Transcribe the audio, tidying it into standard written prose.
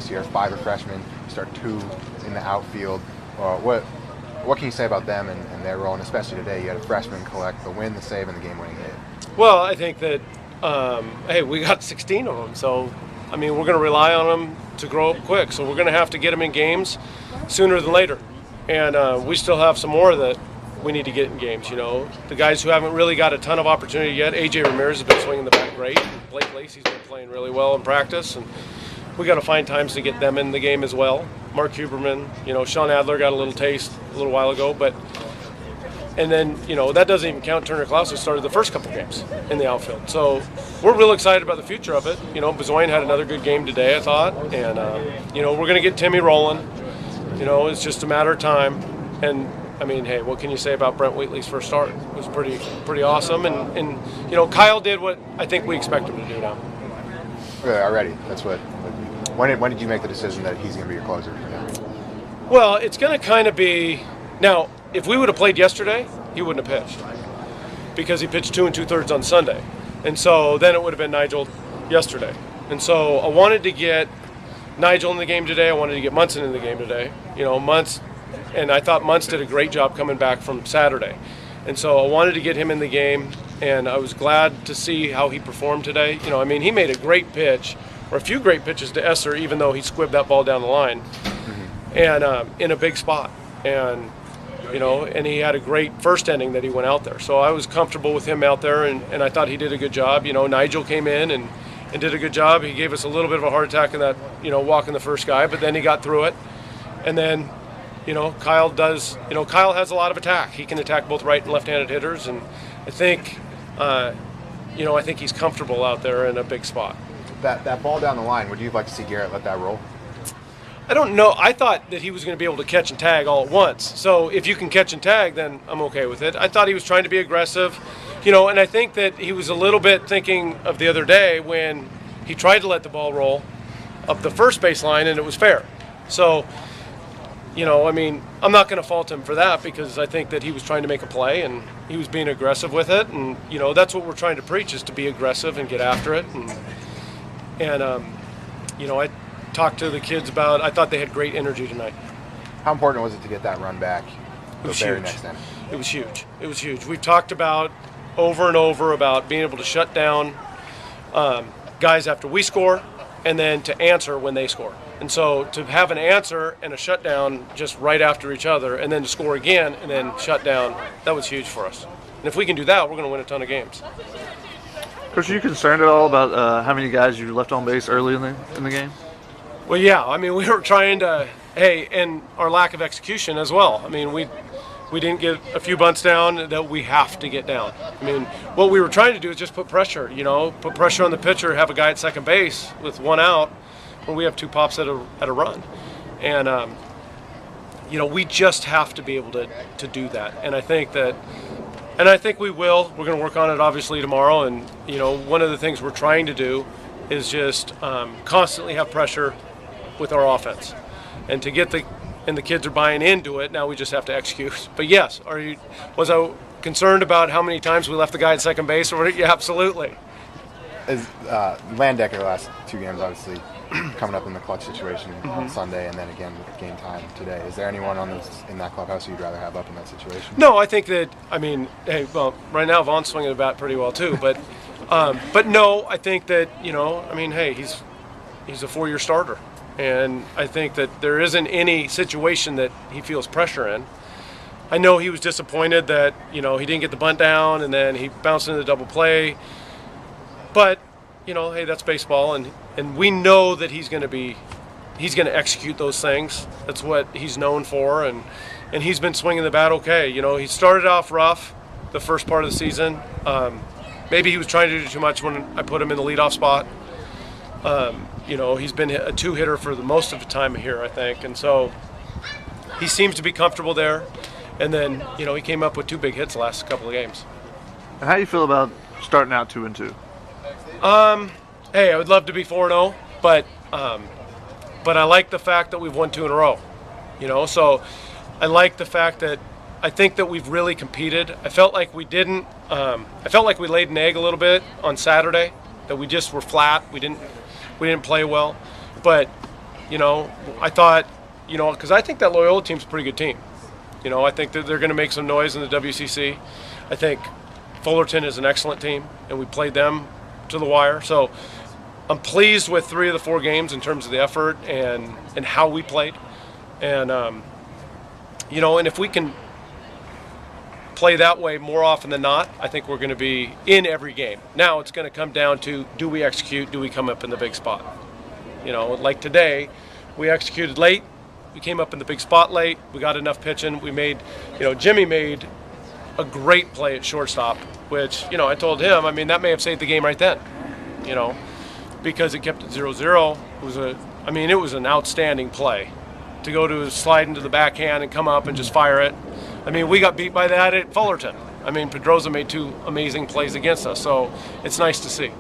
this year. 5 are freshmen. You start 2 in the outfield. What can you say about them and their role? And especially today, you had a freshman collect the win, the save, and the game-winning hit. Well, I think that hey, we got 16 of them, so I mean we're going to rely on them to grow up quick. So we're going to have to get them in games sooner than later, and we still have some more that we need to get in games. You know, the guys who haven't really got a ton of opportunity yet. AJ Ramirez has been swinging the bat great. And Blake Lacey's been playing really well in practice, and we got to find times to get them in the game as well. Mark Huberman, you know, Sean Adler got a little taste a little while ago, and then, you know, that doesn't even count Turner Klaus, who started the first couple games in the outfield. So we're real excited about the future of it. You know, Bezoin had another good game today, I thought, and you know, we're going to get Timmy rolling. You know, it's just a matter of time. And I mean, hey, what can you say about Brent Wheatley's first start? It was pretty awesome, and you know, Kyle did what I think we expect him to do now. Really, already. That's what. When did you make the decision that he's going to be your closer now? Well, it's going to kind of be now. If we would have played yesterday, he wouldn't have pitched because he pitched 2 2/3 on Sunday, and so then it would have been Nigel yesterday. And so I wanted to get Nigel in the game today. I wanted to get Munson in the game today. You know, and I thought Muntz did a great job coming back from Saturday. And so I wanted to get him in the game, and I was glad to see how he performed today. You know, I mean, he made a great pitch, or a few great pitches to Esser, even though he squibbed that ball down the line, and in a big spot. And, you know, and he had a great first inning that he went out there. So I was comfortable with him out there, and I thought he did a good job. You know, Nigel came in and did a good job. He gave us a little bit of a heart attack in that, you know, walking the first guy, but then he got through it. And then, you know, Kyle has a lot of attack. He can attack both right and left-handed hitters, and I think, you know, I think he's comfortable out there in a big spot. That ball down the line, would you like to see Garrett let that roll? I don't know. I thought that he was going to be able to catch and tag all at once. So if you can catch and tag, then I'm okay with it. I thought he was trying to be aggressive, you know, and I think that he was a little bit thinking of the other day when he tried to let the ball roll up the first baseline and it was fair. So, you know, I mean, I'm not going to fault him for that because I think that he was trying to make a play and he was being aggressive with it. And, you know, that's what we're trying to preach, is to be aggressive and get after it. And you know, I talked to the kids about, I thought they had great energy tonight. How important was it to get that run back the very huge. next inning? It was huge. It was huge. We've talked about over and over about being able to shut down guys after we score and then to answer when they score. And so to have an answer and a shutdown just right after each other and then to score again and then shut down, that was huge for us. And if we can do that, we're going to win a ton of games. Coach, are you concerned at all about how many guys you left on base early in the game? Well, yeah. I mean, we were trying to, and our lack of execution as well. I mean, we didn't get a few bunts down that we have to get down. I mean, what we were trying to do is just put pressure, you know, put pressure on the pitcher, have a guy at second base with one out when we have 2 pops at a run. And, you know, we just have to be able to do that. And I think we will. We're going to work on it obviously tomorrow. And, you know, one of the things we're trying to do is just constantly have pressure with our offense. And to get the kids are buying into it, now we just have to execute. But yes, was I concerned about how many times we left the guy at second base? Yeah, absolutely. Is Landecker the last 2 games obviously coming up in the clutch situation on Sunday and then again with game time today. Is there anyone in that clubhouse you'd rather have up in that situation? No, I think that, I mean, hey, well, right now Vaughn's swinging the bat pretty well too, but no, I think that, you know, I mean, hey, he's a 4-year starter, and I think that there isn't any situation that he feels pressure in. I know he was disappointed that, you know, he didn't get the bunt down and then he bounced into the double play, but, you know, hey, that's baseball, and we know that he's going to execute those things. That's what he's known for, and he's been swinging the bat okay. You know, he started off rough the first part of the season. Maybe he was trying to do too much when I put him in the leadoff spot. You know, he's been a 2-hitter for the most of the time here, I think, and so he seems to be comfortable there. And then, you know, he came up with 2 big hits the last couple of games. And how do you feel about starting out 2-2? Hey, I would love to be 4-0, but I like the fact that we've won 2 in a row. You know, so I like the fact that I think that we've really competed. I felt like we didn't. I felt like we laid an egg a little bit on Saturday. That we just were flat. We didn't play well. But I thought, because I think that Loyola team's a pretty good team. I think that they're going to make some noise in the WCC. I think Fullerton is an excellent team, and we played them to the wire. So I'm pleased with 3 of the 4 games in terms of the effort and how we played. And, and if we can play that way more often than not, I think we're going to be in every game. Now it's going to come down to, do we execute, do we come up in the big spot? Like today, we executed late. We came up in the big spot late. We got enough pitching. We made, Jimmy made a great play at shortstop, which, I told him, that may have saved the game right then, because it kept it 0-0. It was an outstanding play to go to slide into the backhand and come up and just fire it. We got beat by that at Fullerton. Pedroza made 2 amazing plays against us, so it's nice to see.